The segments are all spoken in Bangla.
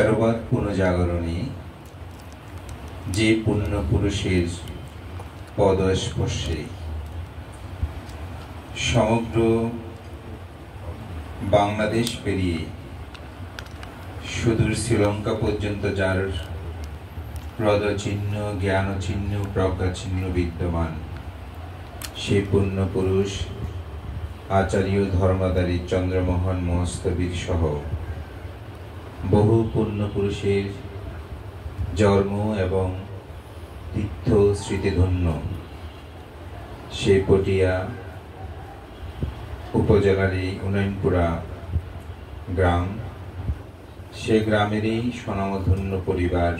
বিচারবাদ পুনঃজাগরণে যে পুণ্য পুরুষের পদস্পর্শে সমগ্র বাংলাদেশ পেরিয়ে সুদূর শ্রীলঙ্কা পর্যন্ত যার পদচিহ্ন, জ্ঞানচিহ্ন, প্রজ্ঞাচিহ্ন বিদ্যমান, সেই পুণ্য পুরুষ আচার্য ধর্মধারী চন্দ্রমোহন মহস্তবীর সহ বহু পুণ্য পুরুষের জন্ম এবং তীর্থ স্মৃতিধন্য সেই পটিয়া উপজেলার এই উন্নয়নপুরা গ্রাম, সে গ্রামেরই স্বনামধন্য পরিবার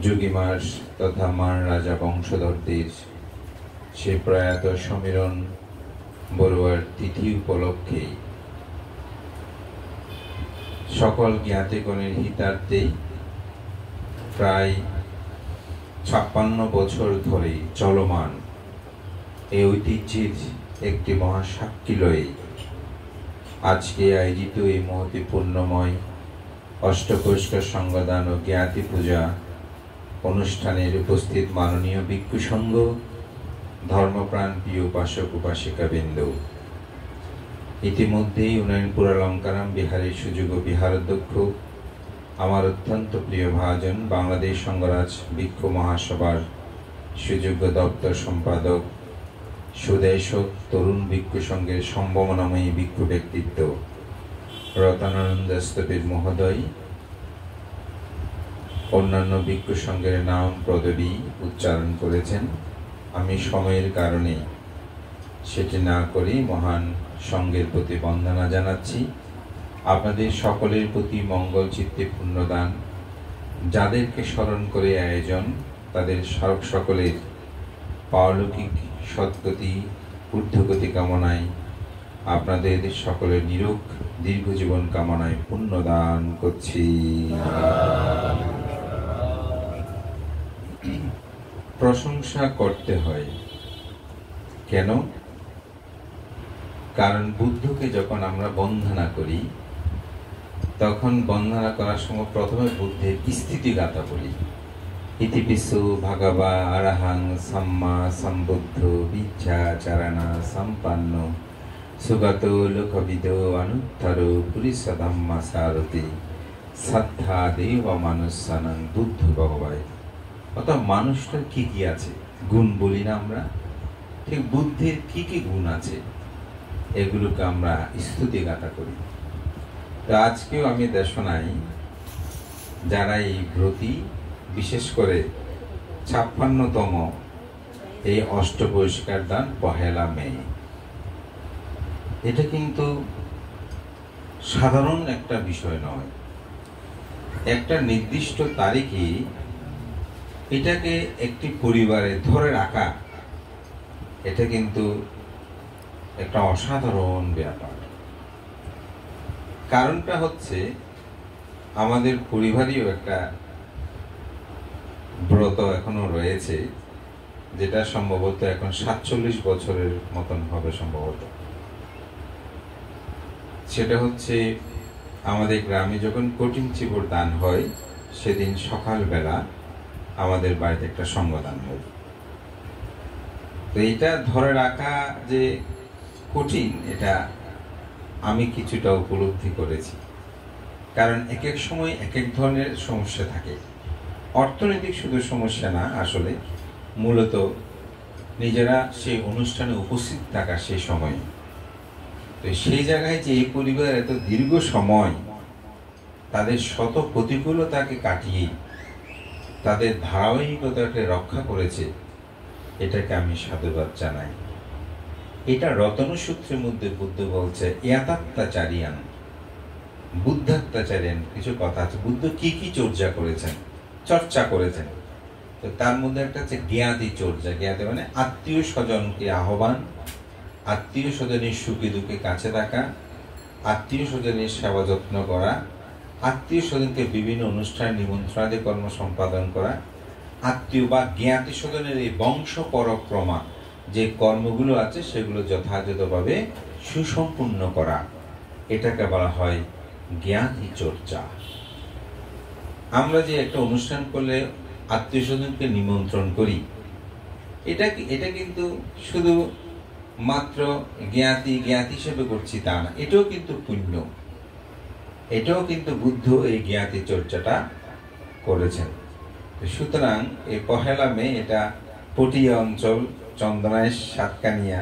যোগীমার তথা মার রাজা বংশধরদের সে প্রয়াত সমীরণ বড়ুয়ার তিথি উপলক্ষে সকল জ্ঞাতিগণের হিতার্থে প্রায় ৫৬ বছর ধরে চলমান এই ঐতিহ্যের একটি মহাসাক্ষী লয়ে আজকে আয়োজিত এই মহতি পূর্ণময় অষ্টকোষ্ঠ সংগদান ও জ্ঞাতি পূজা অনুষ্ঠানের উপস্থিত মাননীয় ভিক্ষু সংঘ, ধর্মপ্রাণ প্রিয় উপাসক উপাসিকাবৃন্দ, ইতিমধ্যেই উন্নয়নপুরা লঙ্কারাম বিহারের সুযোগ্য বিহারাধ্যক্ষ, আমার অত্যন্ত প্রিয় ভাজন বাংলাদেশ সংঘরাজ ভিক্ষু মহাসভার সুযোগ্য দপ্তর সম্পাদক, সুদেশক তরুণ ভিক্ষু সংঘের সম্ভাবনাময়ী ভিক্ষু ব্যক্তিত্ব রতনানন্দ স্তবীর মহোদয়, অন্যান্য ভিক্ষু সংঘের নাম পদবী উচ্চারণ করেছেন। আমি সময়ের কারণে সেটি না করি মহান সংঘের প্রতি বন্দনা জানাচ্ছি। আপনাদের সকলের প্রতি মঙ্গল চিত্তে পুণ্যদান, যাদেরকে স্মরণ করে আয়োজন, তাদের সকলের পারলৌকিক সদ্গতি ঊর্ধ্বগতি কামনায়, আপনাদের সকলের নিরোগ দীর্ঘ জীবন কামনায় পুণ্যদান করছি। প্রশংসা করতে হয় কেন? কারণ বুদ্ধকে যখন আমরা বন্দনা করি, তখন বন্দনা করার সময় প্রথমে বুদ্ধের স্থিতিগাথা বলি। ইতিপিসু ভাগবা আরাহাং সাম্মা সম্বুদ্ধ বিদ্যাচারণা সম্পন্ন সুগত লোকবিদ অনুত্তর পুরিশ ধম্মা সারথি শ্রদ্ধা দেব মানুষানং বুদ্ধ ভগবায়। অর্থাৎ মানুষটার কি কি আছে, গুণ বলি না আমরা, ঠিক বুদ্ধের কি কি গুণ আছে এগুলোকে আমরা স্তুতি গাথা করি। তো আজকেও আমি দেশনাই যারা এই ব্রতী, বিশেষ করে ৫৬তম এই অষ্টপুরস্কার দান ১লা মে, এটা কিন্তু সাধারণ একটা বিষয় নয়। একটা নির্দিষ্ট তারিখে এটাকে একটি পরিবারে ধরে রাখা, এটা কিন্তু একটা অসাধারণ ব্যাপার। কারণটা হচ্ছে আমাদের পরিবারেও একটা ব্রত এখনো রয়েছে, যেটা সম্ভবত এখন ৪৭ বছরের মতন হবে সম্ভবত। সেটা হচ্ছে আমাদের গ্রামে যখন কঠিন চিবর দান হয়, সেদিন সকালবেলা আমাদের বাড়িতে একটা সঙ্গদান হয়। তো এটা ধরে রাখা যে কঠিন, এটা আমি কিছুটা উপলব্ধি করেছি। কারণ এক এক সময় এক এক ধরনের সমস্যা থাকে। অর্থনৈতিক শুধু সমস্যা না, আসলে মূলত নিজেরা সেই অনুষ্ঠানে উপস্থিত থাকা সেই সময়। তো সেই জায়গায় যে এই পরিবার এত দীর্ঘ সময় তাদের শত প্রতিকূলতাকে কাটিয়ে তাদের ধারাবাহিকতাকে রক্ষা করেছে, এটাকে আমি সাধুবাদ জানাই। এটা রতনসূত্রের মধ্যে বুদ্ধ বলছে ইয়াতাত্মাচারিয়ান, বুদ্ধাত্মাচারিয়ান কিছু কথা আছে। বুদ্ধ কি কি চর্চা করেছেন, তো তার মধ্যে একটা হচ্ছে জ্ঞাতি চর্চা। জ্ঞাতি মানে আত্মীয় স্বজনকে আহ্বান, আত্মীয় স্বজনের সুখে দুঃখে কাছে থাকা, আত্মীয় স্বজনের সেবা যত্ন করা, আত্মীয় স্বজনকে বিভিন্ন অনুষ্ঠান নিমন্ত্রণাদি কর্ম সম্পাদন করা, আত্মীয় বা জ্ঞাতি স্বজনের এই বংশ পরক্রমা যে কর্মগুলো আছে সেগুলো যথাযথভাবে সুসম্পূর্ণ করা, এটাকে বলা হয় জ্ঞাতি চর্চা। আমরা যে একটা অনুষ্ঠান করলে আত্মীয় স্বজনকে নিমন্ত্রণ করি, এটা কিন্তু শুধু মাত্র জ্ঞাতি হিসেবে করছি তা না, এটাও কিন্তু পুণ্য, এটাও কিন্তু বুদ্ধ এই জ্ঞাতি চর্চাটা করেছেন। সুতরাং এই 1 মে এটা পটিয়া অঞ্চল, চন্দনাইশ, সাতকানিয়া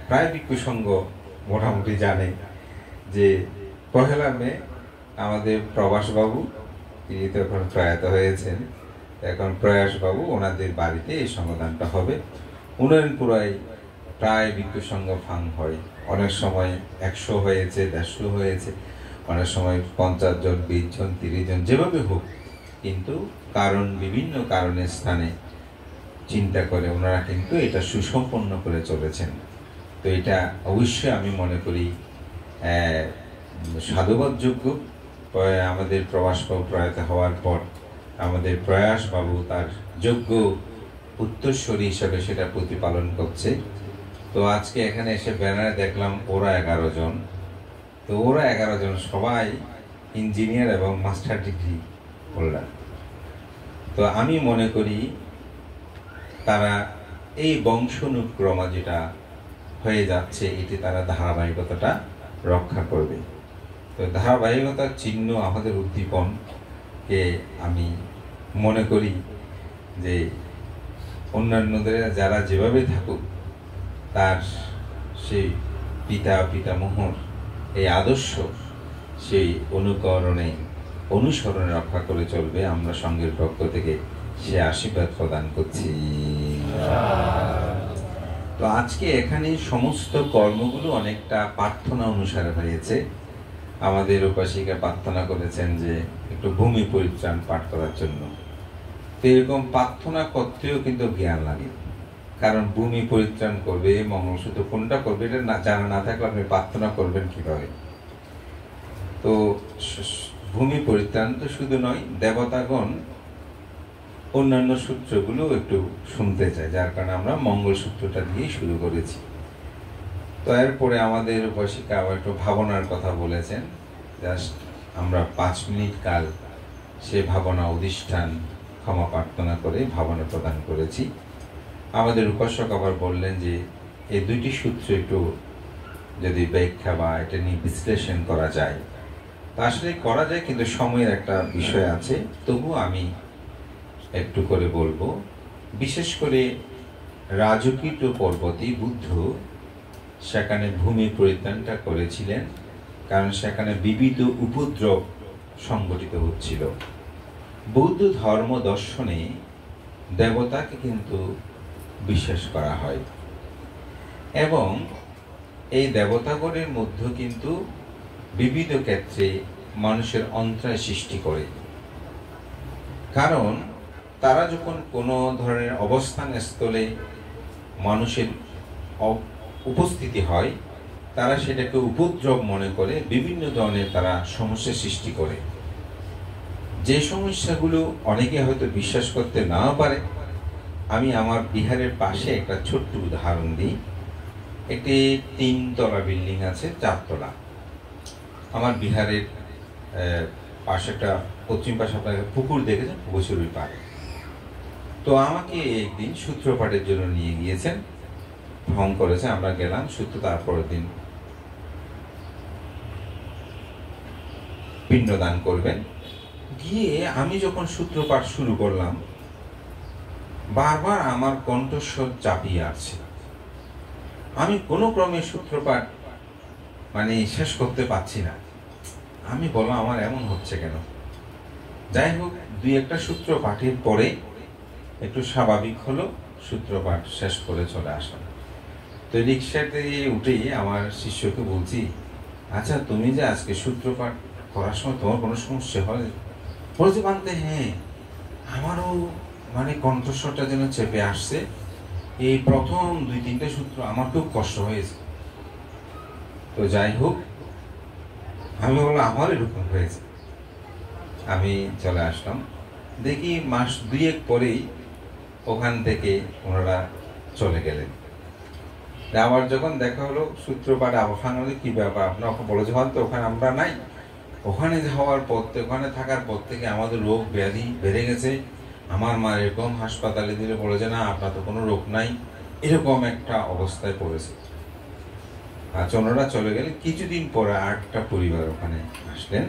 প্রায় ভিক্ষু সংঘ মোটামুটি জানে যে 1 মে আমাদের প্রবাসবাবু, তিনি তো এখন প্রয়াত হয়েছেন, এখন প্রয়াসবাবু ওনাদের বাড়িতে এই সংগঠনটা হবে। উন্নয়নপুরায় প্রায় ভিক্ষু সংঘ ফাং হয়, অনেক সময় 100 হয়েছে, 150 হয়েছে, অনেক সময় 50 জন, 20 জন, 30 জন, যেভাবে হোক, কিন্তু বিভিন্ন কারণের স্থানে চিন্তা করে ওনারা কিন্তু এটা সুসম্পন্ন করে চলেছেন। তো এটা অবশ্যই আমি মনে করি সাধুবাদযোগ্য। আমাদের প্রবাসবাবু প্রয়াত হওয়ার পর আমাদের প্রয়াসবাবু তার যোগ্য উত্তরসূরি হিসাবে সেটা প্রতিপালন করছে। তো আজকে এখানে এসে ব্যানারে দেখলাম ওরা 11 জন, তো ওরা 11 জন সবাই ইঞ্জিনিয়ার এবং মাস্টার ডিগ্রি হোল্ডার। তো আমি মনে করি তারা এই বংশানুক্রমা যেটা হয়ে যাচ্ছে, এটি তারা ধারাবাহিকতাটা রক্ষা করবে। তো ধারাবাহিকতার চিহ্ন আমাদের উদ্দীপনকে আমি মনে করি যে অন্যান্যদের যারা যেভাবে থাকুক, তার সেই পিতামহর এই আদর্শ সেই অনুসরণে রক্ষা করে চলবে। আমরা সংঘের পক্ষ থেকে সে আশীর্বাদ প্রদান করছি। তো আজকে এখানে সমস্ত কর্মগুলো অনেকটা প্রার্থনা অনুসারে হয়েছে। আমাদের উপাসিকা প্রার্থনা করেছেন যে একটু ভূমি পরিত্রাণ পাঠ করার জন্য। তো এরকম প্রার্থনা করতেও কিন্তু জ্ঞান লাগে, কারণ ভূমি পরিত্রাণ করবে, মঙ্গলসূত্র কোনটা করবে এটা জানা না থাকলে আপনি প্রার্থনা করবেন কিভাবে? তো ভূমি পরিত্রাণ তো শুধু নয়, দেবতাগণ অন্যান্য সূত্রগুলো একটু শুনতে চায়, যার কারণে আমরা মঙ্গলসূত্রটা দিয়ে শুরু করেছি। তো এরপরে আমাদের উপাসিকা আবার একটু ভাবনার কথা বলেছেন। জাস্ট আমরা 5 মিনিট কাল সে ভাবনা অধিষ্ঠান ক্ষমা প্রার্থনা করে ভাবনা প্রদান করেছি। আমাদের উপাসক আবার বললেন যে এই 2টি সূত্র একটু যদি ব্যাখ্যা বা এটা নিয়ে বিশ্লেষণ করা যায়, তা আসলে করা যায়, কিন্তু সময়ের একটা বিষয় আছে। তবু আমি একটু করে বলবো। বিশেষ করে রাজকীট পর্বতে বুদ্ধ সেখানে ভূমি পরিত্রাণটা করেছিলেন, কারণ সেখানে বিবিধ উপদ্রব সংগঠিত হচ্ছিল। বৌদ্ধ ধর্ম দর্শনে দেবতাকে কিন্তু বিশ্বাস করা হয়, এবং এই দেবতাগণের মধ্যে কিন্তু বিবিধ ক্ষেত্রে মানুষের অন্তরায় সৃষ্টি করে। কারণ তারা যখন কোনো ধরনের অবস্থান স্থলে মানুষের উপস্থিতি হয়, তারা সেটাকে উপদ্রব মনে করে বিভিন্ন ধরনের তারা সমস্যা সৃষ্টি করে। যে সমস্যাগুলো অনেকে হয়তো বিশ্বাস করতে নাও পারে। আমি আমার বিহারের পাশে একটা ছোট্ট উদাহরণ দিই। একটি 3 তলা বিল্ডিং আছে, 4 তলা। আমার বিহারের পাশে একটা পশ্চিম পাশে আপনার পুকুর দেখেছেন, বসুরই পাড়ে। তো আমাকে একদিন সূত্রপাঠের জন্য নিয়ে গিয়েছেন, ভ্রমণ করেছে, আমরা গেলাম সূত্র। তারপরের দিন পিণ্ডদান করবেন। গিয়ে আমি যখন সূত্রপাঠ শুরু করলাম, বারবার আমার কণ্ঠস্বর চাপিয়ে আসছে। আমি কোনো ক্রমে সূত্রপাঠ শেষ করতে পারছি না। আমি বললাম আমার এমন হচ্ছে কেন? যাই হোক, 2-1টা সূত্র পাঠের পরে একটু স্বাভাবিক হলো, সূত্রপাঠ শেষ করে চলে আসলাম। তো রিক্সাতে উঠেই আমার শিষ্যকে বলছি, আচ্ছা তুমি যে আজকে সূত্রপাঠ করার সময় তোমার কোনো সমস্যা হয়? বলছে মানতে, হ্যাঁ আমারও কণ্ঠস্বরটা যেন চেপে আসছে। এই প্রথম 2-3টে সূত্র আমার খুব কষ্ট হয়েছে। তো যাই হোক, আমি বললাম আমার এরকম হয়েছে। আমি চলে আসলাম। দেখি মাস 2-1 পরেই ওখান থেকে ওনারা চলে গেলেন। আবার যখন দেখা হলো সূত্রপাঠ আবহান, কি ব্যাপার আপনার বলেছে তো ওখানে আমরা নাই। ওখানে যাওয়ার পর ওখানে থাকার পর থেকে আমাদের রোগ ব্যাধি বেড়ে গেছে। আমার মা এরকম হাসপাতালে দিলে বলেছে না আপনার তো কোনো রোগ নাই, এরকম একটা অবস্থায় পড়েছে। আচ্ছা, ওনারা চলে গেলে কিছুদিন পরে আরেকটা পরিবার ওখানে আসলেন।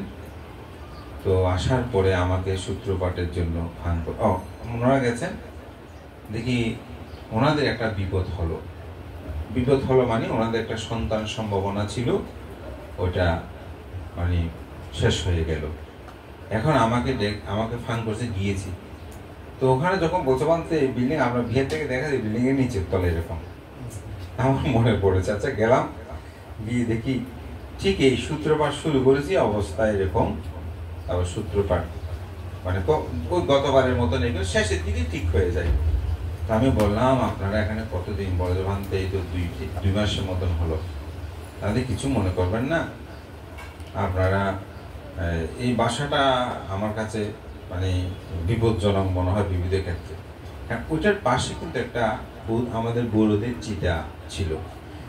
তো আসার পরে আমাকে সূত্রপাঠের জন্য ওনারা গেছেন, দেখি ওনাদের একটা বিপদ হলো। বিপদ হলো মানে ওনাদের একটা সন্তান সম্ভাবনা ছিল, ওটা মানে শেষ হয়ে গেল। এখন আমাকে ফান করছে, গিয়েছি। তো ওখানে যখন বলতে পারতে বিল্ডিং, আমরা ভিড় থেকে দেখা যায় বিল্ডিং এর নিচের তলে এরকম, আমার মনে পড়েছে। আচ্ছা, গেলাম, গিয়ে দেখি ঠিক এই সূত্রপাঠ শুরু করেছি অবস্থায় এরকম। তারপর সূত্রপাঠ মানে গতবারের মতন এগুলো শেষের দিকে ঠিক হয়ে যায়। আমি বললাম আপনারা এখানে কতদিন? বলে ভাঙতে এই তো 2 মাসের মতন হলো। তাদের কিছু মনে করবেন না, আপনারা এই বাসাটা আমার কাছে মানে বিপজ্জনক মনে হয় বিবিধ ক্ষেত্রে। ওইটার পাশে কিন্তু একটা আমাদের বড়দের চিতা ছিল,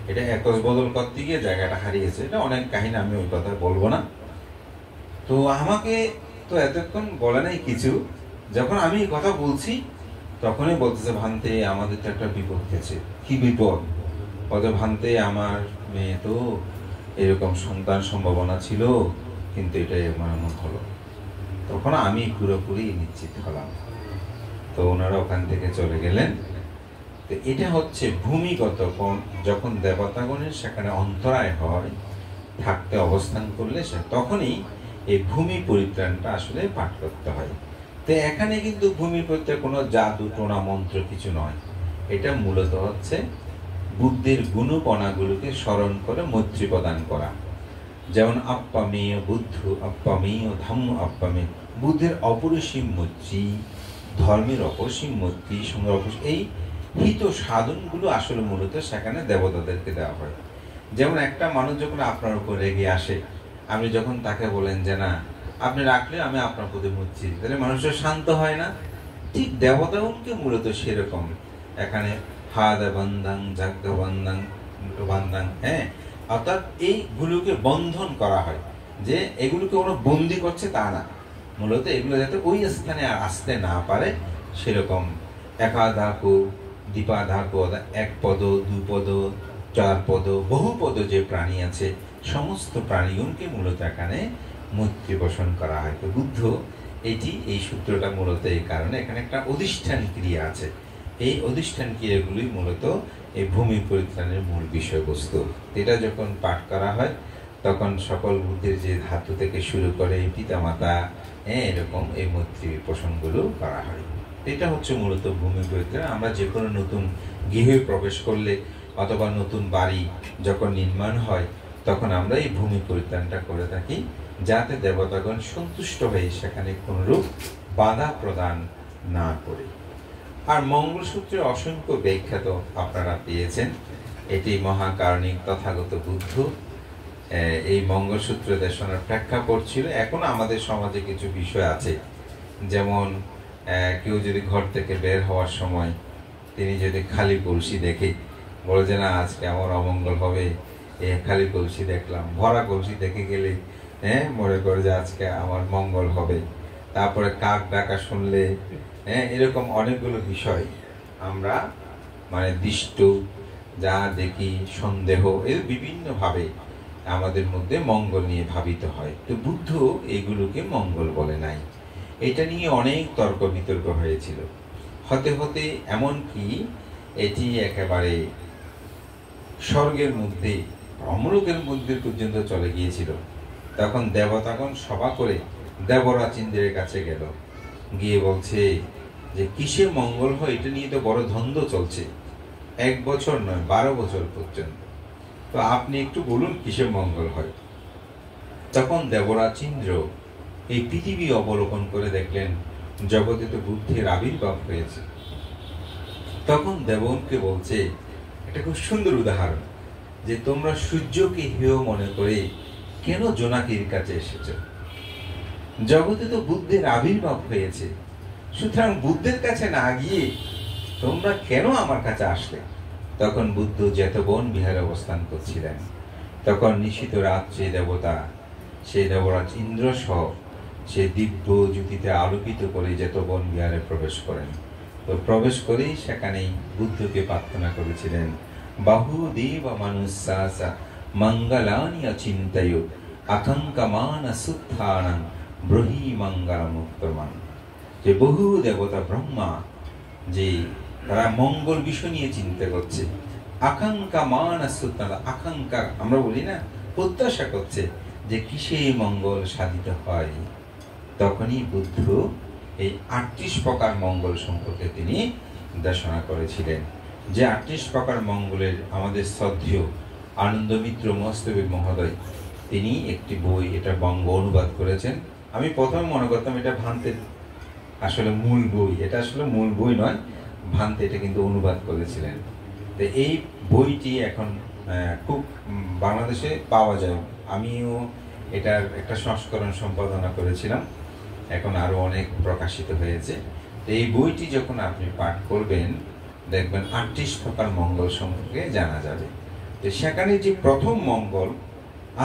এটা একজ বদল করতে গিয়ে জায়গাটা হারিয়েছে। এটা অনেক কাহিনী, আমি ওই কথা বলবো না। তো আমাকে তো এতক্ষণ বলে নাই কিছু, যখন আমি এই কথা বলছি তখনই বলতেছে ভান্তে আমাদের তো একটা বিপদ গেছে। কি বিপদ? বলতে ভান্তে আমার মেয়ে তো এরকম সন্তান সম্ভাবনা ছিল, কিন্তু এটা এমন হলো। তখন আমি পুরোপুরি নিশ্চিত হলাম। তো ওনারা ওখান থেকে চলে গেলেন। তো এটা হচ্ছে ভূমিগত কোণ, যখন দেবতাগণের সেখানে অন্তরায় হয়, থাকতে অবস্থান করলে তখনই এই ভূমি পরিত্রাণটা আসলে পাঠ করতে হয়। তো এখানে কিন্তু ভূমি পরিত্রাণ কোনো জাদু টোনা মন্ত্র কিছু নয়, এটা মূলত হচ্ছে বুদ্ধের গুণপনাগুলোকে স্মরণ করে মৈত্রী প্রদান করা। যেমন আপ্পামেয় বুদ্ধ, আপ্পামেয় ধম্ম, আপ্পামেয় বুদ্ধের অপরিসীম মৈত্রী, ধর্মের অপরিসীম মৈত্রী, এই হিত সাধনগুলো আসলে মূলত সেখানে দেবতাদেরকে দেওয়া হয়। যেমন একটা মানুষ যখন আপনার উপর রেগে আসে, আপনি যখন তাকে বলেন যে না আপনি রাখলে আমি আপনার প্রতি মৈত্রী, তাহলে মানুষের শান্ত হয় না? ঠিক দেবতাগণকে মূলত সেরকম এখানে হাদা বন্ধাং যাজ্ঞ বন্ধাং বান্ধাং, হ্যাঁ, অর্থাৎ এইগুলোকে বন্ধন করা হয়, যে এগুলোকে ওরা বন্দি করছে তা না, মূলত এগুলো যাতে ওই স্থানে আর আসতে না পারে সেরকম। একাধাকু দীপাধাকু, এক পদ, 2 পদ, 4 পদ, বহু পদ যে প্রাণী আছে সমস্ত প্রাণীগণকে মূলত এখানে মৈত্রী পোষণ করা হয়। তো বুদ্ধ এই সূত্রটা মূলত এই কারণে এখানে একটা অধিষ্ঠান ক্রিয়া আছে। এই অধিষ্ঠান ক্রিয়াগুলি মূলত এই ভূমি পরিত্রাণের মূল বিষয়বস্তু। এটা যখন পাঠ করা হয় তখন সকল বুদ্ধির যে ধাতু থেকে শুরু করে পিতামাতা, এরকম এই মৈত্রী পোষণগুলো করা হয়। এটা হচ্ছে মূলত ভূমি পরিত্রাণ। আমরা যে কোনো নতুন গৃহে প্রবেশ করলে অথবা নতুন বাড়ি যখন নির্মাণ হয় তখন আমরা এই ভূমি পরিত্রাণটা করে থাকি, যাতে দেবতাগণ সন্তুষ্ট হয়ে সেখানে কোনরূপ বাধা প্রদান না করে। আর মঙ্গলসূত্রের অসংখ্য ব্যাখ্যা তো আপনারা পেয়েছেন। এটি মহাকারণিক তথাগত বুদ্ধ এই মঙ্গলসূত্র দেশনার প্রেক্ষাপট ছিল। এখন আমাদের সমাজে কিছু বিষয় আছে, যেমন কেউ যদি ঘর থেকে বের হওয়ার সময় তিনি যদি খালি কলসি দেখে, বলে যে না আজকে আমার অমঙ্গল হবে, খালি কলসি দেখলাম। ভরা কলসি দেখে গেলে মনে করে যে আজকে আমার মঙ্গল হবে। তারপরে কাক ডাকা শুনলে, এরকম অনেকগুলো বিষয় আমরা মানে দৃষ্ট যা দেখি, সন্দেহ, এর বিভিন্নভাবে আমাদের মধ্যে মঙ্গল নিয়ে ভাবিত হয়। তো বুদ্ধ এগুলোকে মঙ্গল বলে নাই। এটা নিয়ে অনেক তর্ক বিতর্ক হয়েছিল, হতে হতে এমনকি এটি একেবারে স্বর্গের মধ্যে, ব্রহ্মলোকের মধ্যে পর্যন্ত চলে গিয়েছিল। তখন দেবতাগণ সভা করে দেবরাজ ইন্দ্রের কাছে গেল, গিয়ে বলছে যে কিসে মঙ্গল হয় এটা নিয়ে তো বড় দ্বন্দ্ব চলছে, 1 বছর নয় 12 বছর পর্যন্ত, তো আপনি একটু বলুন কিসে মঙ্গল হয়। তখন দেবরাজ ইন্দ্র এই পৃথিবী অবলোকন করে দেখলেন জগতে তো বুদ্ধির আবির্ভাব হয়েছে। তখন দেবগণকে বলছে, এটা খুব সুন্দর উদাহরণ, যে তোমরা সূর্যকে হেয় মনে করে কেন জোনাকির কাছে এসেছ? জগতে তো বুদ্ধের আবির্ভাব হয়েছে, সুতরাং বুদ্ধের কাছে না গিয়ে তোমরা কেন আমার কাছে আসলে? তখন বুদ্ধ জেতবন বিহারে অবস্থান করছিলেন। তখন নিশীত রাত্রে দেবতা, সেই দেবরাজ ইন্দ্র সহ সে দিব্য জ্যোতিতে আলোকিত করে জেতবন বিহারে প্রবেশ করেন। তো প্রবেশ করেই সেখানেই বুদ্ধকে প্রার্থনা করেছিলেন, বাহুদেব মানুষাসা মঙ্গলানি অচিন্তয় আকাঙ্ক্ষমান সুত্থানং ব্রহি মঙ্গলমুক্তমান। যে বহু দেবতা ব্রহ্মা যে তারা মঙ্গল বিষয় নিয়ে চিন্তা করছে, আকাঙ্ক্ষা মান আকাঙ্ক্ষা আমরা বলি না, প্রত্যাশা করছে যে কিসে মঙ্গল সাধিত হয়। তখনই বুদ্ধ এই 38 প্রকার মঙ্গল সম্পর্কে তিনি দেশনা করেছিলেন। যে 38 প্রকার মঙ্গলের আমাদের শ্রদ্ধেয় আনন্দমিত্র মস্তবী মহোদয় তিনি একটি বই, এটা বঙ্গ অনুবাদ করেছেন। আমি প্রথমে মনে করতাম এটা ভান্তের আসলে মূল বই, এটা আসলে মূল বই নয়, ভান্তে এটা কিন্তু অনুবাদ করেছিলেন। তো এই বইটি এখন খুব বাংলাদেশে পাওয়া যায়। আমিও এটার একটা সংস্করণ সম্পাদনা করেছিলাম, এখন আরো অনেক প্রকাশিত হয়েছে। তো এই বইটি যখন আপনি পাঠ করবেন দেখবেন 38 প্রকার মঙ্গল সম্পর্কে জানা যাবে। তো সেখানে যে প্রথম মঙ্গল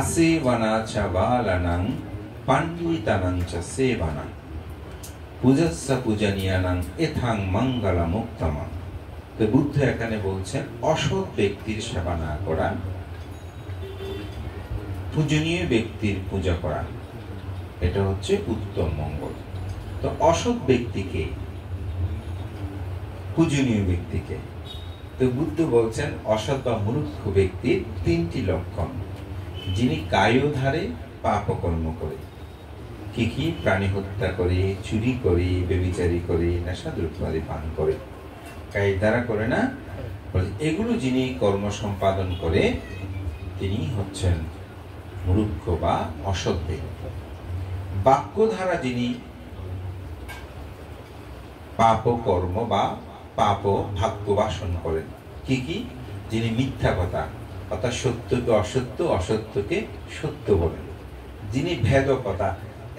আসেবানা চাবালানাং পাণ্ডিতানাং চা সেবানাং পূজাস্যা পূজনীয়ানাং এথাং মঙ্গলা মুক্তমা। তো বুদ্ধ এখানে বলছেন অসৎ ব্যক্তির সেবা না করা, পূজনীয় ব্যক্তির পূজা করা, এটা হচ্ছে উত্তম মঙ্গল। তো অসৎ ব্যক্তিকে, পূজনীয় ব্যক্তিকে, তো বুদ্ধ বলছেন অসৎ বা মূর্খ ব্যক্তির 3টি লক্ষণ। যিনি কায়োধারে পাপকর্ম করে, কি কি, প্রাণী হত্যা করে, চুরি করে, ব্যভিচারী করে, নেশা দ্রব্যাদি পান করে, কায়ের দ্বারা করে না, এগুলো যিনি কর্ম সম্পাদন করে তিনি হচ্ছেন মূর্খ বা অসৎ ব্যক্তি। বাক্য দ্বারা যিনি পাপ কর্ম বা পাপ ভাগ্য বাসন করেন, কি কি, যিনি মিথ্যা কথা অর্থাৎ সত্যকে অসত্য, অসত্যকে সত্য বলেন, যিনি ভেদ কথা,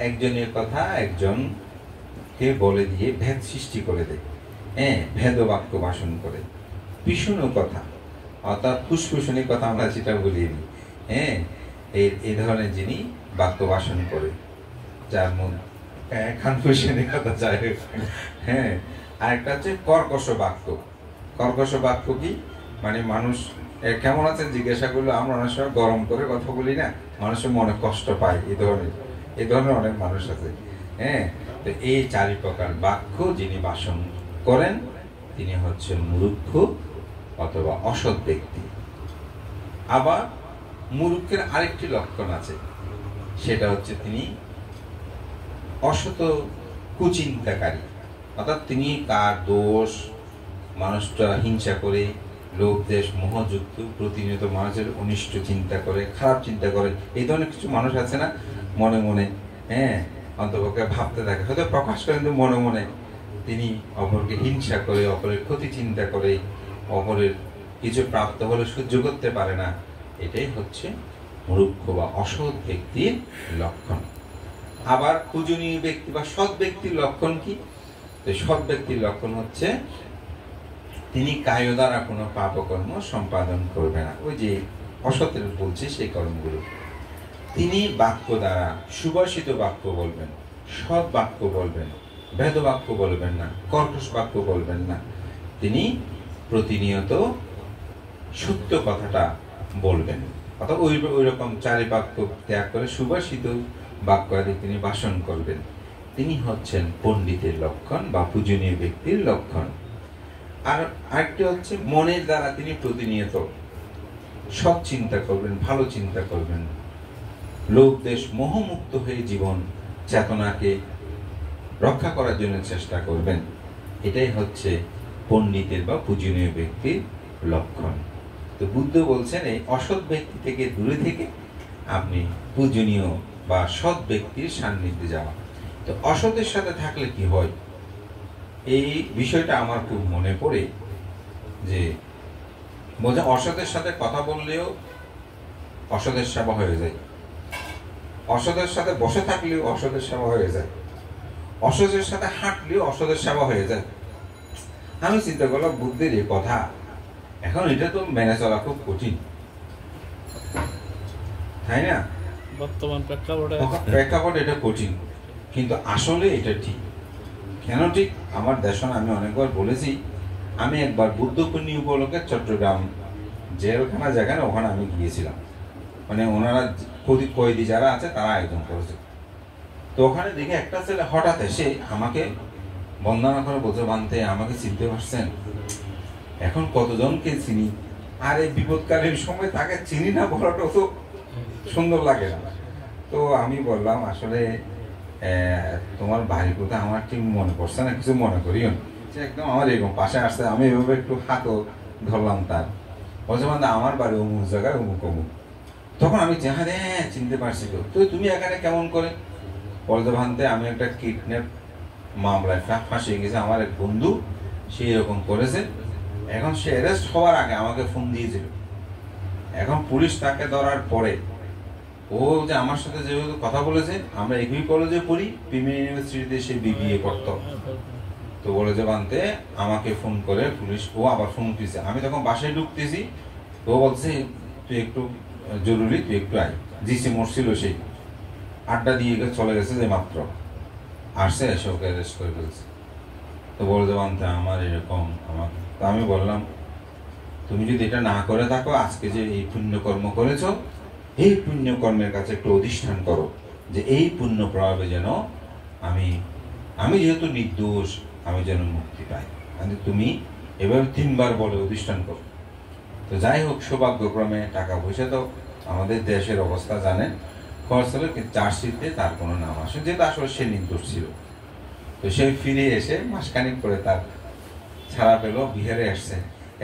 একজনের কথা একজনকে বলে দিয়ে ভেদ সৃষ্টি করে দেয়, ভেদ বাক্য ভাষণ করে, পিছন কথা অর্থাৎ ফুসফুসনি কথা আমরা যেটা বলি, এই ধরনের যিনি বাক্য ভাষণ করে, যার মধ্যে খানফুসনি কথা যায়। আরেকটা হচ্ছে কর্কশ বাক্য। কর্কশ বাক্য কি মানে, মানুষ কেমন আছেন জিজ্ঞাসা করলে আমরা অনেক সময় গরম করে কথা বলি না, মানুষের মনে কষ্ট পায়, এই ধরনের অনেক মানুষ আছে। তো এই 4 প্রকার বাক্য যিনি ভাষণ করেন তিনি হচ্ছেন মূর্খ অথবা অসৎ ব্যক্তি। আবার মূর্খের আরেকটি লক্ষণ আছে, সেটা হচ্ছে তিনি অসৎ কুচিন্তাকারী, অর্থাৎ তিনি কার দোষ, মানুষটা হিংসা করে, লোভ দেশ মোহযুক্ত, প্রতিনিয়ত মানুষের অনিষ্ট চিন্তা করে, খারাপ চিন্তা করে, এই ধরনের কিছু মানুষ আছে না, মনে মনে অন্তপক্ষে ভাবতে থাকে, হয়তো প্রকাশ করেন কিন্তু মনে মনে তিনি অপরকে হিংসা করে, অপরের ক্ষতি চিন্তা করে, অপরের কিছু প্রাপ্ত হলে সহ্য করতে পারে না। এটাই হচ্ছে মূর্খ বা অসৎ ব্যক্তির লক্ষণ। আবার পূজনীয় ব্যক্তি বা সৎ ব্যক্তির লক্ষণ কি? সৎ ব্যক্তির লক্ষণ হচ্ছে তিনি কায় দ্বারা কোনো পাপকর্ম সম্পাদন করবে না, ওই যে অসতের বলছে সেই কর্মগুলো। তিনি বাক্য দ্বারা সুভাষিত বাক্য বলবেন, সৎ বাক্য বলবেন, ভেদ বাক্য বলবেন না, কর্কশ বাক্য বলবেন না। তিনি প্রতিনিয়ত সত্য কথাটা বলবেন, অর্থাৎ ওই রকম 4 বাক্য ত্যাগ করে সুভাষিত বাক্য আদি তিনি ভাষণ করবেন। তিনি হচ্ছেন পণ্ডিতের লক্ষণ বা পূজনীয় ব্যক্তির লক্ষণ। আর আরেকটি হচ্ছে মনের দ্বারা তিনি প্রতিনিয়ত সৎ চিন্তা করবেন, ভালো চিন্তা করবেন, লোভ দেশ মোহমুক্ত হয়ে জীবন চেতনাকে রক্ষা করার জন্য চেষ্টা করবেন। এটাই হচ্ছে পণ্ডিতের বা পূজনীয় ব্যক্তির লক্ষণ। তো বুদ্ধ বলছেন এই অসৎ ব্যক্তি থেকে দূরে থেকে আপনি পূজনীয় বা সৎ ব্যক্তির সান্নিধ্যে যাওয়া। তো অসতের সাথে থাকলে কি হয়, এই বিষয়টা আমার খুব মনে পড়ে যে বোঝা অসতের সাথে কথা বললেও অসতের সেবা হয়ে যায়, অসতের সাথে বসে থাকলেও অসতের সেবা হয়ে যায়, অসতের সাথে হাঁটলেও অসতের সেবা হয়ে যায়। আমি চিন্তা করলাম বুদ্ধের এই কথা, এখন এটা তো মেনে চলা খুব কঠিন, তাই না? বর্তমান প্রেক্ষাপট এটা কঠিন, কিন্তু আসলে এটা ঠিক। কেন ঠিক? আমার দেশনা আমি অনেকবার বলেছি, আমি একবার বুদ্ধ পূর্ণিমা উপলক্ষে চট্টগ্রাম জেলখানা যেখানে ওখানে আমি গিয়েছিলাম, মানে ওনারা কয়েদি যারা আছে তারা আয়োজন করেছে। তো ওখানে দেখে একটা ছেলে হঠাৎ এসে আমাকে বন্দনা করে বলতে, বানতে আমাকে চিনতে পারছেন? এখন কতজনকে চিনি, আর এই বিপদকালীন সময় তাকে চিনি না বলাটা তো সুন্দর লাগে না। তো আমি বললাম, আসলে তোমার বাড়ি কোথায় আমার ঠিক মনে পড়ছে না, কিছু মনে করিও না। সে একদম আমার এরকম পাশে আসছে, আমি এভাবে একটু হাতও ধরলাম তার। বলছে, মানে আমার বাড়ি অমুক জায়গায় অমুক অমুক। তখন আমি হ্যাঁ চিনতে পারছি। তো তুমি এখানে কেমন করে? বলতে, ভানতে আমি একটা কিডন্যাপ মামলায় ফাঁসিয়ে গেছে, আমার এক বন্ধু সে এরকম করেছে। এখন সে অ্যারেস্ট হওয়ার আগে আমাকে ফোন দিয়েছিল। এখন পুলিশ তাকে ধরার পরে ও যে আমার সাথে যেহেতু কথা বলেছে, আমরা একই কলেজে পড়ি, প্রিমিয়ার ইউনিভার্সিটিতে সে বিবিএ করত। তো বলে যে বানতে আমাকে ফোন করে পুলিশ, ও আবার ফোন দিয়েছে। আমি তখন বাসায় ঢুকতেছি, ও বলছে তুই একটু জরুরি, তুই একটু আয়। জিসি মরছিল, সেই আড্ডা দিয়ে চলে গেছে, যে মাত্র আসছে এসে ওকে অ্যারেস্ট করে ফেলছে। তো বলে যে বানতে আমার এরকম আমাকে। তো আমি বললাম, তুমি যদি এটা না করে থাকো, আজকে যে এই পুণ্যকর্ম করেছো, এই পুণ্যকর্মের কাছে একটু অধিষ্ঠান করো যে এই পুণ্য প্রভাবে যেন আমি যেহেতু নির্দোষ, আমি যেন মুক্তি পাই। মানে তুমি এভাবে 3 বার বলে অধিষ্ঠান করো। তো যাই হোক, সৌভাগ্যক্রমে টাকা পয়সা তো আমাদের দেশের অবস্থা জানেন, খরচ হলো, কিন্তু চার্জশিটে তার কোনো নাম আসে, যেটা আসলে সে নির্দোষ ছিল। তো সে ফিরে এসে মাসখানিক করে তার ছাড়া পেলো, বিহারে আসছে।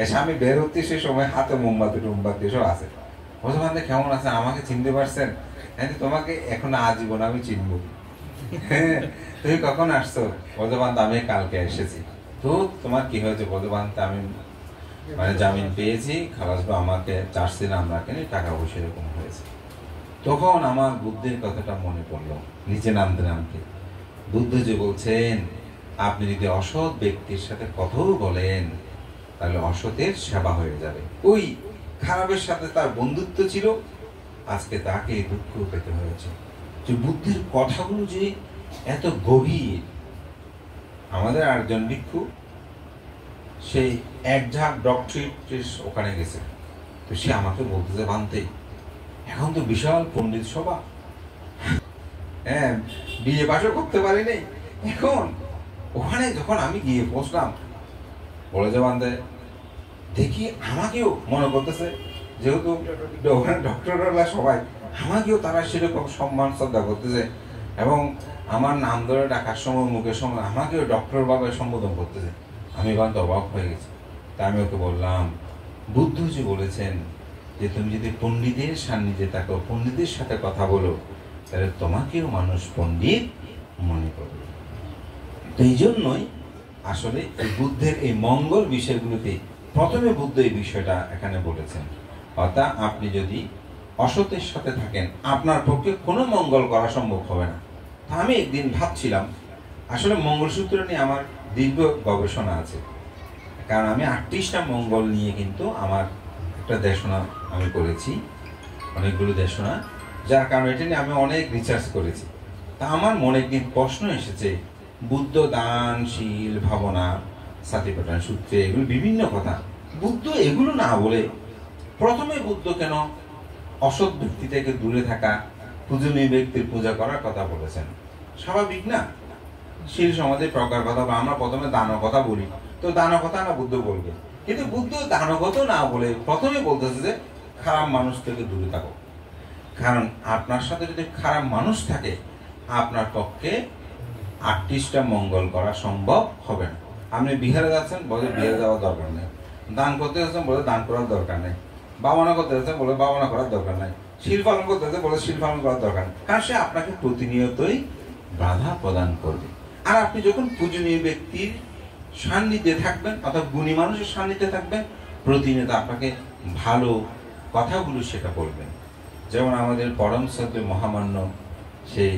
এসে আমি বের হতে সে সময় হাতে মোমবাতি টোমবাতি এসব আছে। বলছে, কেমন আছেন, আমাকে চিনতে পারছেন? হ্যাঁ, তোমাকে এখন আজীবন আমি চিনবো। হ্যাঁ, তুমি কখন আসছো? বলতে, আমি কালকে এসেছি। তো তোমার কি হয়েছে? বলতে, আমি মানে জামিন পেয়েছি, খালাসবা আমাকে চার্জ দিন, আমরা কেন টাকা পয়সা এরকম হয়েছে। তখন আমার বুদ্ধের কথাটা মনে পড়লো, নিচে নামতে নামতে। বুদ্ধ যে বলছেন, আপনি যদি অসৎ ব্যক্তির সাথে কথাও বলেন, তাহলে অসতের সেবা হয়ে যাবে। ওই খারাপের সাথে তার বন্ধুত্ব ছিল, আজকে তাকে দুঃখ পেতে হয়েছে। যে বুদ্ধের কথাগুলো যে এত গভীর। আমাদের আরেকজন ভিক্ষু, সেই এক ঝাঁক ডক্টরেট ওখানে গেছে। তো সে আমাকে বলতেছে, বানতে এখন তো বিশাল পণ্ডিত সভা, হ্যাঁ বিয়ে পাশও করতে পারি নাই। এখন ওখানে যখন আমি গিয়ে পৌঁছলাম, বলে যে বান্ধে দেখি আমাকেও মনে করতেছে, যেহেতু ওখানে ডক্টররা সবাই, আমাকেও তারা সেরকম সম্মান শ্রদ্ধা করতেছে, এবং আমার নাম ধরে ডাকার সময়, মুখের সময় আমাকেও ডক্টর ভাবে সম্বোধন করতেছে। আমি বান্ধ অবাক হয়ে গেছি। তা আমি ওকে বললাম, বুদ্ধ যে বলেছেন যে তুমি যদি পণ্ডিতের সান্নিধ্যে থাকো, পণ্ডিতের সাথে কথা বলো, তাহলে তোমাকেও মানুষ পণ্ডিত মনে করবে। তো এই জন্যই আসলে বুদ্ধের এই মঙ্গল বিষয়গুলোতে প্রথমে বুদ্ধ এই বিষয়টা এখানে বলেছেন। অর্থাৎ আপনি যদি অসতের সাথে থাকেন, আপনার পক্ষে কোনো মঙ্গল করা সম্ভব হবে না। আমি একদিন ভাবছিলাম, আসলে মঙ্গলসূত্র নিয়ে আমার দীর্ঘ গবেষণা আছে, কারণ আমি 38টা মঙ্গল নিয়ে কিন্তু আমার একটা দেশনা আমি করেছি, অনেকগুলো দেশনা, যার কারণে এটা নিয়ে আমি অনেক রিসার্চ করেছি। তা আমার মনে একদিন প্রশ্ন এসেছে, বুদ্ধ দানশীল ভাবনা, সাতিপাটন সূত্রে এগুলো বিভিন্ন কথা, বুদ্ধ এগুলো না বলে প্রথমে বুদ্ধ কেন অসৎ ব্যক্তি থেকে দূরে থাকা, পূজনীয় ব্যক্তির পূজা করার কথা বলেছেন? স্বাভাবিক না? শীল সমাজের প্রজ্ঞার কথা, বা আমরা প্রথমে দানের কথা বলি, তো দানের কথা না বুদ্ধ বলবে, কিন্তু বুদ্ধ দানগত না বলে প্রথমে বলতেছে যে খারাপ মানুষ থেকে দূরে থাকো। কারণ আপনার সাথে যদি খারাপ মানুষ থাকে, আপনার পক্ষে 38টা মঙ্গল করা সম্ভব হবে না। আপনি বিহারে যাচ্ছেন, বলে বিহারে যাওয়ার দরকার নেই। দান করতে যাচ্ছেন, বলে দান করার দরকার নেই। বাবনা করতে যাচ্ছেন, বলে বাবনা করার দরকার নেই। শিল পালন করতে যাচ্ছে, বলে শিল পালন করার দরকার নেই। কারণ সে আপনাকে প্রতিনিয়তই বাধা প্রদান করবে। আর আপনি যখন পূজনীয় ব্যক্তির সান্নিধ্যে থাকবেন, অর্থাৎ গুণী মানুষের সান্নিধ্যে থাকবেন, প্রতিনিয়ত আপনাকে ভালো কথাগুলো সেটা বলবেন। যেমন আমাদের পরম সত্য মহামান্য সেই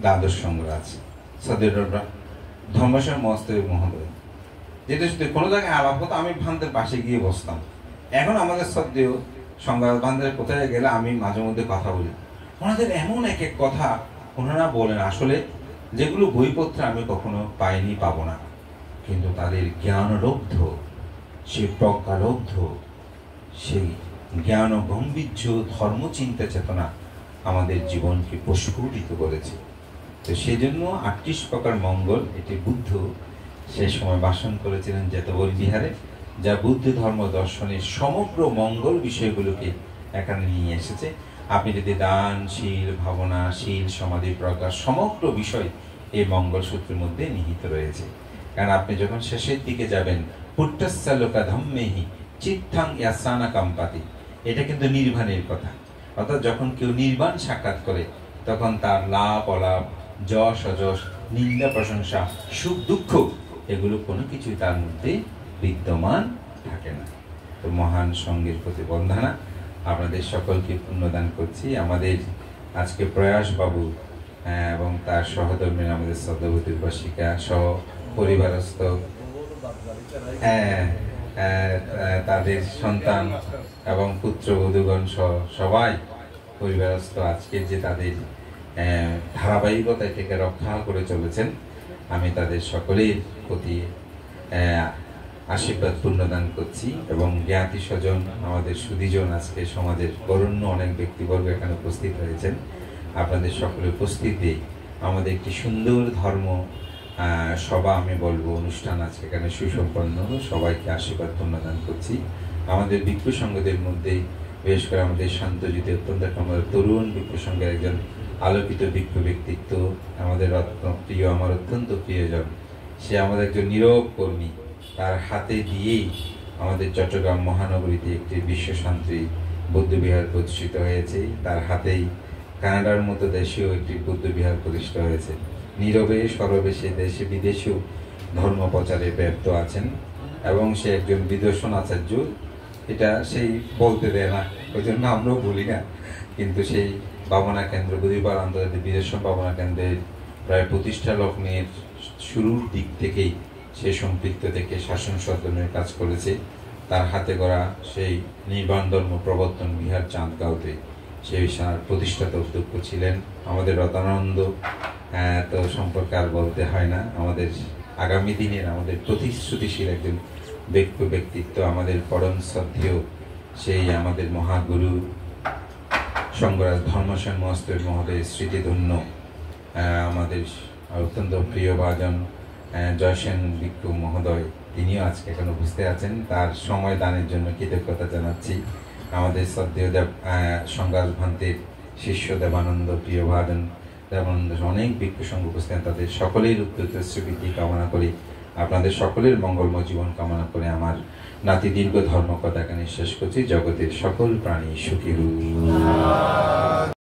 দ্বাদশ সংগ্রহ আছে, সদররা ধর্মেশ্বর মহস্তরী মহোদয়, যেটা শুধু কোনো জায়গায় আলাপ হতো, আমি ভান্তের পাশে গিয়ে বসতাম, এখন আমাদের সত্ত্বেও সংবাদ বান্ধবের কোথায় গেলে আমি মাঝে মধ্যে কথা বলি, ওনাদের এমন এক এক কথা ওনারা বলেন আসলে যেগুলো বইপত্রে আমি কখনো পাইনি, পাবো না, কিন্তু তাদের জ্ঞানলব্ধ, সেই প্রজ্ঞালব্ধ, সেই জ্ঞান গম্ভীর্য ধর্মচিন্তা চেতনা আমাদের জীবনকে প্রস্ফুটিত করেছে। তো সেই জন্য 38 প্রকার মঙ্গল এটি বুদ্ধ সে সময় ভাষণ করেছিলেন জেতবন বিহারে, যা বুদ্ধ ধর্ম দর্শনের সমগ্র মঙ্গল বিষয়গুলোকে এখানে নিয়ে এসেছে। আপনি যদি দান, শীল, ভাবনা, শীল, সমাধি, প্রকাশ সমগ্র বিষয় এই মঙ্গল সূত্রের মধ্যে নিহিত রয়েছে। কারণ আপনি যখন শেষের দিকে যাবেন, পুট্টাস্যালোকা ধম্মেহি চিত্তাং ইয়াসানা কাম্পাতি, এটা কিন্তু নির্বাণের কথা। অর্থাৎ যখন কেউ নির্বাণ সাক্ষাৎ করে তখন তার লাভ অলাভ, যশ অযশ, নিন্দা প্রশংসা, সুখ দুঃখ এগুলো কোনো কিছুই তার মধ্যে বিদ্যমান থাকে না। তো মহান সঙ্গের প্রতি বন্দনা, আপনাদের সকলকে পুণ্যদান করছি। আমাদের আজকে প্রয়াস বাবু এবং তার সহধর্মীরা, আমাদের শ্রদ্ধাবতী উপাসিকা সহ পরিবারস্থ, তাদের সন্তান এবং পুত্রবধূগণ সহ সবাই পরিবারস্থ আজকে যে তাদের ধারাবাহিকতা থেকে রক্ষা করে চলেছেন, আমি তাদের সকলের প্রতি আশীর্বাদ পুণ্যদান করছি। এবং জ্ঞাতি স্বজন, আমাদের সুধীজন, আজকে সমাজের বরেণ্য অনেক ব্যক্তিবর্গ এখানে উপস্থিত হয়েছেন। আপনাদের সকলের উপস্থিতি আমাদের একটি সুন্দর ধর্ম সভা, আমি বলবো অনুষ্ঠান আজকে এখানে সুসম্পন্ন। সবাইকে আশীর্বাদ পুণ্যদান করছি। আমাদের ভিক্ষু সংঘদের মধ্যে বিশেষ করে আমাদের শান্তজিৎ অত্যন্ত আমাদের তরুণ ভিক্ষু সংঘের একজন আলোকিত ভিক্ষু ব্যক্তিত্ব, আমাদের প্রিয়, আমার অত্যন্ত প্রিয়জন। সে আমাদের একজন নীরব কর্মী। তার হাতে দিয়েই আমাদের চট্টগ্রাম মহানগরীতে একটি বিশ্বশান্তি বৌদ্ধবিহার প্রতিষ্ঠিত হয়েছে। তার হাতেই কানাডার মতো দেশেও একটি বৌদ্ধবিহার প্রতিষ্ঠা হয়েছে। নীরবে সরবে সে দেশে বিদেশেও ধর্ম প্রচারে ব্যর্থ আছেন এবং সে একজন বিদর্শন আচার্য। এটা সেই বলতে দেয় না, ওই জন্য আমরাও বলি না, কিন্তু সেই ভাবনা কেন্দ্র, বুধিপাড় আন্তর্জাতিক বিদর্শন ভাবনা কেন্দ্রের প্রায় প্রতিষ্ঠা লগ্নের শুরুর দিক থেকেই সে সম্পৃক্ত থেকে শাসন সদনের কাজ করেছে। তার হাতে গড়া সেই নির্বাণ ধর্ম প্রবর্তন বিহার চাঁদগাঁওতে সেই প্রতিষ্ঠাতা অধ্যক্ষ ছিলেন। আমাদের রতানন্দ তো সম্পর্কে আর বলতে হয় না। আমাদের আগামী দিনের আমাদের প্রতিশ্রুতিশীল একজন ব্যক্তিত্ব, আমাদের পরম শ্রদ্ধেয় সেই আমাদের মহাগুরু সঙ্গরাজ ধর্মসেন মহোদয় মহোদয় স্মৃতিধন্য, আমাদের অত্যন্ত প্রিয় ভাজন জয়সেন ভিক্ষু মহোদয়, তিনিও আজকে এখানে উপস্থিত আছেন। তার সময় দানের জন্য কৃতজ্ঞতা জানাচ্ছি। আমাদের শ্রদ্ধেয় সংঘাস ভান্তের শিষ্য দেবানন্দ, প্রিয় ভাজন দেবানন্দ, অনেক ভিক্ষু সংঘ উপস্থিত, তাদের সকলের উত্তর শ্রীবৃদ্ধি কামনা করি। আপনাদের সকলের মঙ্গলময় জীবন কামনা করে আমার নাতি দীর্ঘ ধর্মকথা এখানে শেষ করছি। জগতের সকল প্রাণী সুখী হোক।